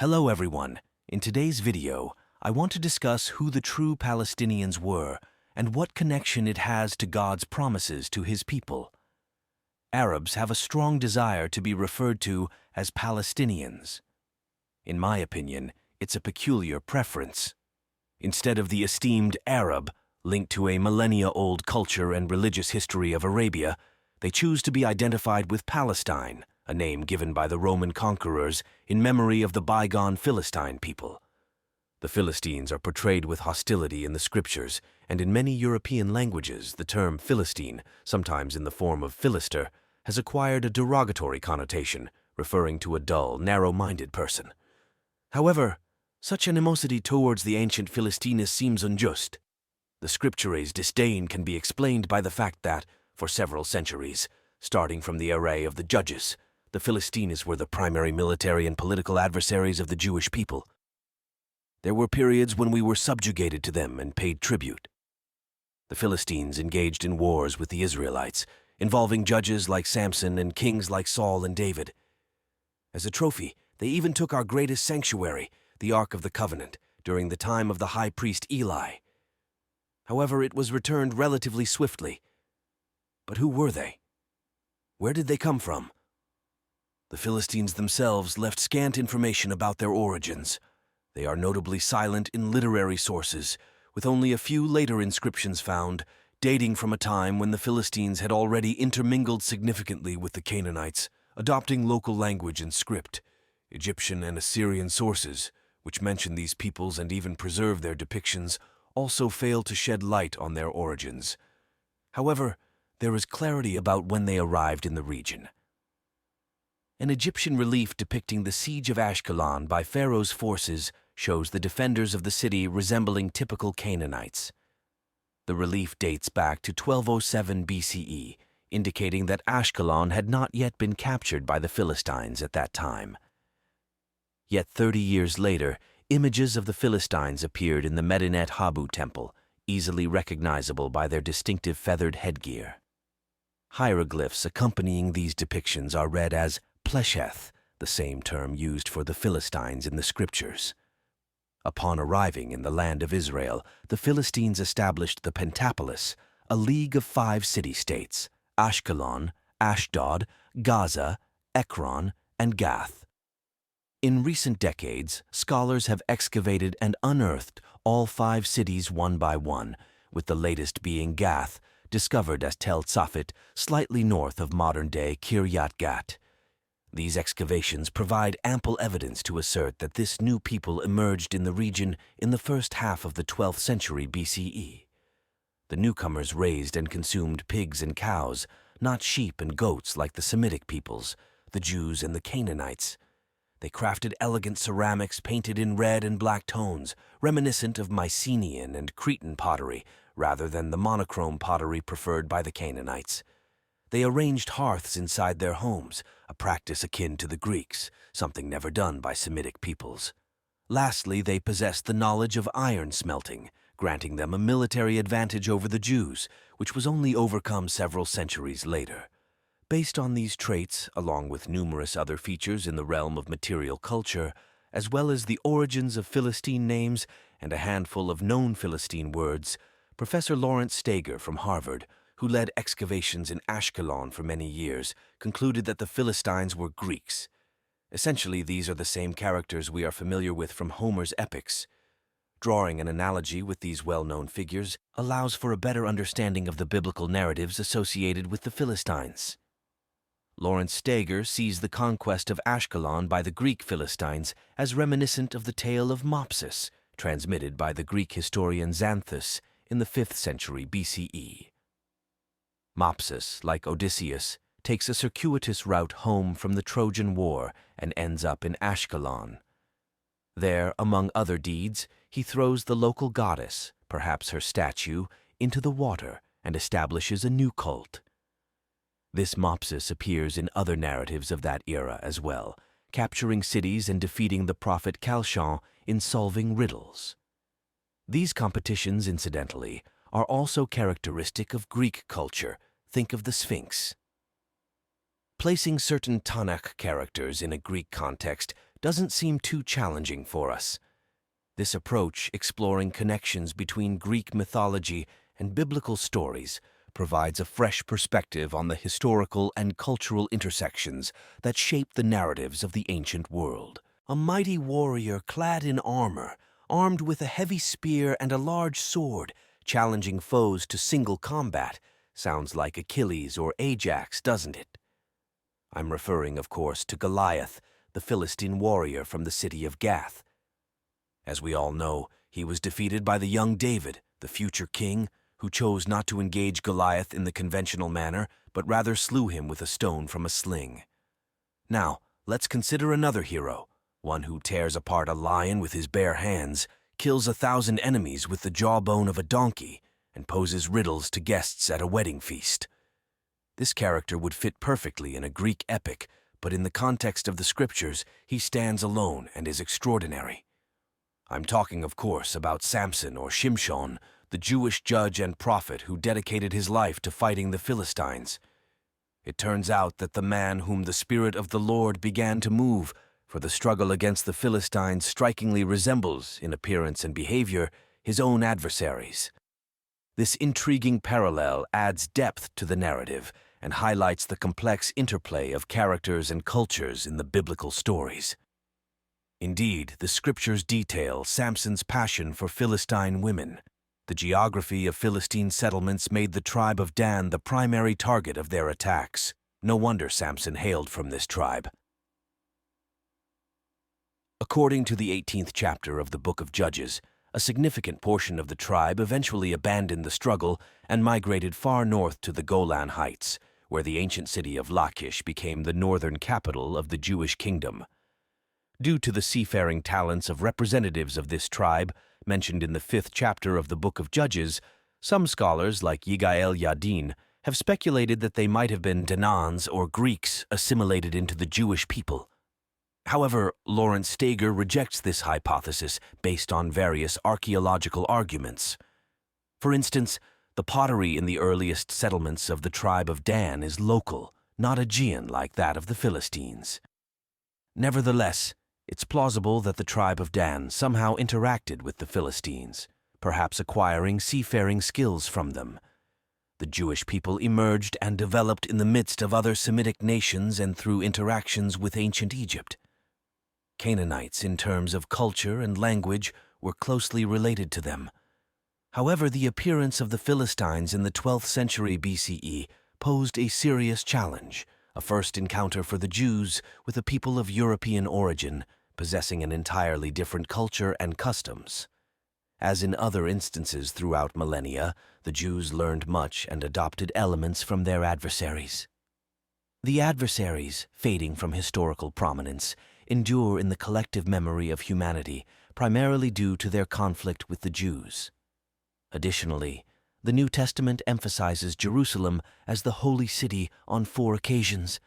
Hello everyone. In today's video, I want to discuss who the true Palestinians were and what connection it has to God's promises to His people. Arabs have a strong desire to be referred to as Palestinians. In my opinion, it's a peculiar preference. Instead of the esteemed Arab, linked to a millennia-old culture and religious history of Arabia, they choose to be identified with Palestine, a name given by the Roman conquerors in memory of the bygone Philistine people. The Philistines are portrayed with hostility in the scriptures, and in many European languages the term Philistine, sometimes in the form of Philister, has acquired a derogatory connotation, referring to a dull, narrow-minded person. However, such animosity towards the ancient Philistines seems unjust. The scripture's disdain can be explained by the fact that, for several centuries, starting from the era of the Judges, the Philistines were the primary military and political adversaries of the Jewish people. There were periods when we were subjugated to them and paid tribute. The Philistines engaged in wars with the Israelites, involving judges like Samson and kings like Saul and David. As a trophy, they even took our greatest sanctuary, the Ark of the Covenant, during the time of the high priest Eli. However, it was returned relatively swiftly. But who were they? Where did they come from? The Philistines themselves left scant information about their origins. They are notably silent in literary sources, with only a few later inscriptions found, dating from a time when the Philistines had already intermingled significantly with the Canaanites, adopting local language and script. Egyptian and Assyrian sources, which mention these peoples and even preserve their depictions, also fail to shed light on their origins. However, there is clarity about when they arrived in the region. An Egyptian relief depicting the siege of Ashkelon by Pharaoh's forces shows the defenders of the city resembling typical Canaanites. The relief dates back to 1207 BCE, indicating that Ashkelon had not yet been captured by the Philistines at that time. Yet 30 years later, images of the Philistines appeared in the Medinet Habu temple, easily recognizable by their distinctive feathered headgear. Hieroglyphs accompanying these depictions are read as Plesheth, the same term used for the Philistines in the scriptures. Upon arriving in the land of Israel, the Philistines established the Pentapolis, a league of 5 city-states: Ashkelon, Ashdod, Gaza, Ekron, and Gath. In recent decades, scholars have excavated and unearthed all 5 cities one by one, with the latest being Gath, discovered as Tel Tzafit, slightly north of modern-day Kiryat Gat. These excavations provide ample evidence to assert that this new people emerged in the region in the first half of the 12th century BCE. The newcomers raised and consumed pigs and cows, not sheep and goats like the Semitic peoples, the Jews and the Canaanites. They crafted elegant ceramics painted in red and black tones, reminiscent of Mycenaean and Cretan pottery, rather than the monochrome pottery preferred by the Canaanites. They arranged hearths inside their homes, a practice akin to the Greeks, something never done by Semitic peoples. Lastly, they possessed the knowledge of iron smelting, granting them a military advantage over the Jews, which was only overcome several centuries later. Based on these traits, along with numerous other features in the realm of material culture, as well as the origins of Philistine names and a handful of known Philistine words, Professor Lawrence Steger from Harvard, who led excavations in Ashkelon for many years, concluded that the Philistines were Greeks. Essentially, these are the same characters we are familiar with from Homer's epics. Drawing an analogy with these well-known figures allows for a better understanding of the biblical narratives associated with the Philistines. Lawrence Steger sees the conquest of Ashkelon by the Greek Philistines as reminiscent of the tale of Mopsus, transmitted by the Greek historian Xanthus in the 5th century BCE. Mopsus, like Odysseus, takes a circuitous route home from the Trojan War and ends up in Ashkelon. There, among other deeds, he throws the local goddess, perhaps her statue, into the water and establishes a new cult. This Mopsus appears in other narratives of that era as well, capturing cities and defeating the prophet Chalchon in solving riddles. These competitions, incidentally, are also characteristic of Greek culture. Think of the Sphinx. Placing certain Tanakh characters in a Greek context doesn't seem too challenging for us. This approach, exploring connections between Greek mythology and biblical stories, provides a fresh perspective on the historical and cultural intersections that shape the narratives of the ancient world. A mighty warrior clad in armor, armed with a heavy spear and a large sword, challenging foes to single combat, sounds like Achilles or Ajax, doesn't it? I'm referring, of course, to Goliath, the Philistine warrior from the city of Gath. As we all know, he was defeated by the young David, the future king, who chose not to engage Goliath in the conventional manner, but rather slew him with a stone from a sling. Now, let's consider another hero, one who tears apart a lion with his bare hands, kills 1,000 enemies with the jawbone of a donkey, and poses riddles to guests at a wedding feast. This character would fit perfectly in a Greek epic, but in the context of the scriptures, he stands alone and is extraordinary. I'm talking, of course, about Samson or Shimshon, the Jewish judge and prophet who dedicated his life to fighting the Philistines. It turns out that the man whom the Spirit of the Lord began to move for the struggle against the Philistines strikingly resembles, in appearance and behavior, his own adversaries. This intriguing parallel adds depth to the narrative and highlights the complex interplay of characters and cultures in the biblical stories. Indeed, the scriptures detail Samson's passion for Philistine women. The geography of Philistine settlements made the tribe of Dan the primary target of their attacks. No wonder Samson hailed from this tribe. According to the 18th chapter of the Book of Judges, a significant portion of the tribe eventually abandoned the struggle and migrated far north to the Golan Heights, where the ancient city of Lachish became the northern capital of the Jewish kingdom. Due to the seafaring talents of representatives of this tribe, mentioned in the 5th chapter of the Book of Judges, some scholars, like Yigael Yadin, have speculated that they might have been Danans or Greeks assimilated into the Jewish people. However, Lawrence Steger rejects this hypothesis based on various archaeological arguments. For instance, the pottery in the earliest settlements of the tribe of Dan is local, not Aegean like that of the Philistines. Nevertheless, it's plausible that the tribe of Dan somehow interacted with the Philistines, perhaps acquiring seafaring skills from them. The Jewish people emerged and developed in the midst of other Semitic nations and through interactions with ancient Egypt. Canaanites, in terms of culture and language, were closely related to them. However, the appearance of the Philistines in the 12th century BCE posed a serious challenge, a first encounter for the Jews with a people of European origin, possessing an entirely different culture and customs. As in other instances throughout millennia, the Jews learned much and adopted elements from their adversaries. The adversaries, fading from historical prominence, endure in the collective memory of humanity, primarily due to their conflict with the Jews. Additionally, the New Testament emphasizes Jerusalem as the holy city on 4 occasions.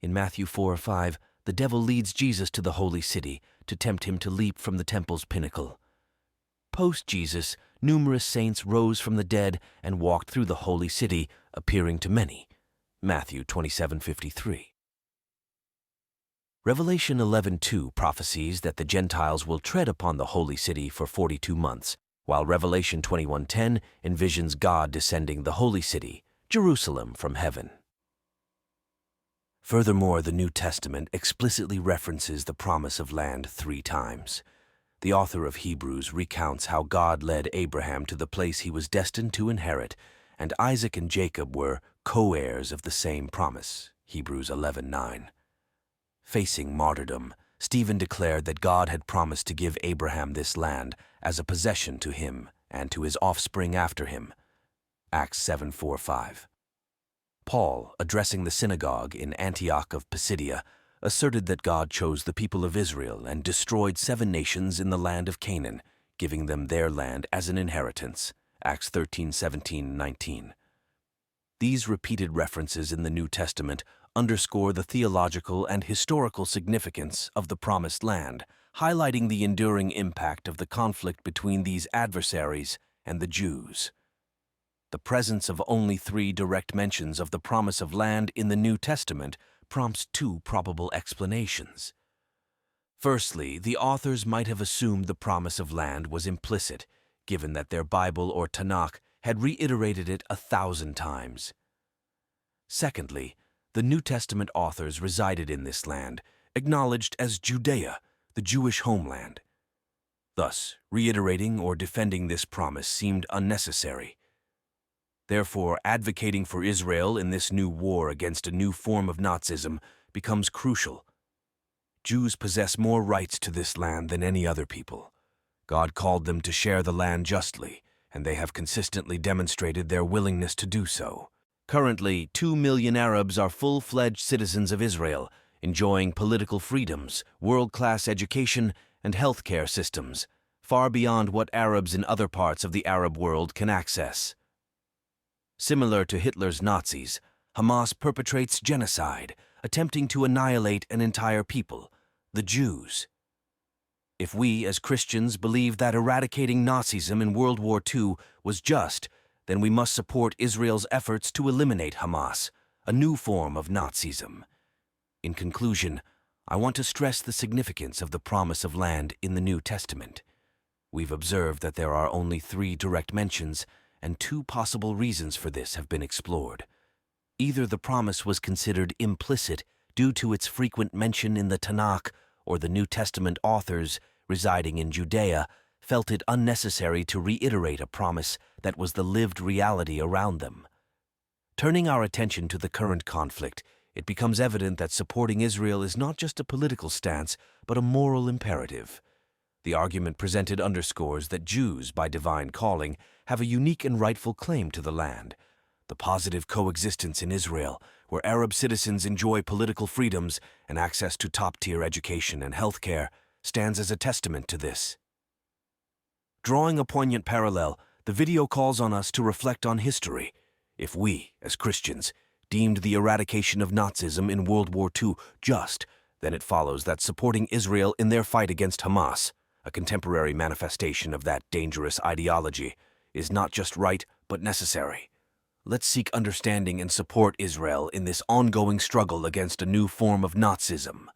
In Matthew 4:5, the devil leads Jesus to the holy city to tempt him to leap from the temple's pinnacle. Post-Jesus, numerous saints rose from the dead and walked through the holy city, appearing to many. Matthew 27:53. Revelation 11:2 prophesies that the Gentiles will tread upon the holy city for 42 months, while Revelation 21:10 envisions God descending the holy city, Jerusalem, from heaven. Furthermore, the New Testament explicitly references the promise of land 3 times. The author of Hebrews recounts how God led Abraham to the place he was destined to inherit, and Isaac and Jacob were co-heirs of the same promise, Hebrews 11:9. Facing martyrdom, Stephen declared that God had promised to give Abraham this land as a possession to him and to his offspring after him, Acts 7:4-5. Paul, addressing the synagogue in Antioch of Pisidia, asserted that God chose the people of Israel and destroyed 7 nations in the land of Canaan, giving them their land as an inheritance, Acts 13:17-19. These repeated references in the New Testament underscore the theological and historical significance of the Promised Land, highlighting the enduring impact of the conflict between these adversaries and the Jews. The presence of only 3 direct mentions of the promise of land in the New Testament prompts 2 probable explanations. Firstly, the authors might have assumed the promise of land was implicit, given that their Bible or Tanakh had reiterated it 1,000 times. Secondly, the New Testament authors resided in this land, acknowledged as Judea, the Jewish homeland. Thus, reiterating or defending this promise seemed unnecessary. Therefore, advocating for Israel in this new war against a new form of Nazism becomes crucial. Jews possess more rights to this land than any other people. God called them to share the land justly, and they have consistently demonstrated their willingness to do so. Currently, 2 million Arabs are full-fledged citizens of Israel, enjoying political freedoms, world-class education, and healthcare systems, far beyond what Arabs in other parts of the Arab world can access. Similar to Hitler's Nazis, Hamas perpetrates genocide, attempting to annihilate an entire people, the Jews. If we, as Christians, believe that eradicating Nazism in World War II was just, then we must support Israel's efforts to eliminate Hamas, a new form of Nazism. In conclusion, I want to stress the significance of the promise of land in the New Testament. We've observed that there are only 3 direct mentions, and 2 possible reasons for this have been explored. Either the promise was considered implicit due to its frequent mention in the Tanakh, or the New Testament authors, residing in Judea, felt it unnecessary to reiterate a promise that was the lived reality around them. Turning our attention to the current conflict, it becomes evident that supporting Israel is not just a political stance, but a moral imperative. The argument presented underscores that Jews, by divine calling, have a unique and rightful claim to the land. The positive coexistence in Israel, where Arab citizens enjoy political freedoms and access to top-tier education and healthcare, stands as a testament to this. Drawing a poignant parallel, the video calls on us to reflect on history. If we, as Christians, deemed the eradication of Nazism in World War II just, then it follows that supporting Israel in their fight against Hamas, a contemporary manifestation of that dangerous ideology, is not just right but necessary. Let's seek understanding and support Israel in this ongoing struggle against a new form of Nazism.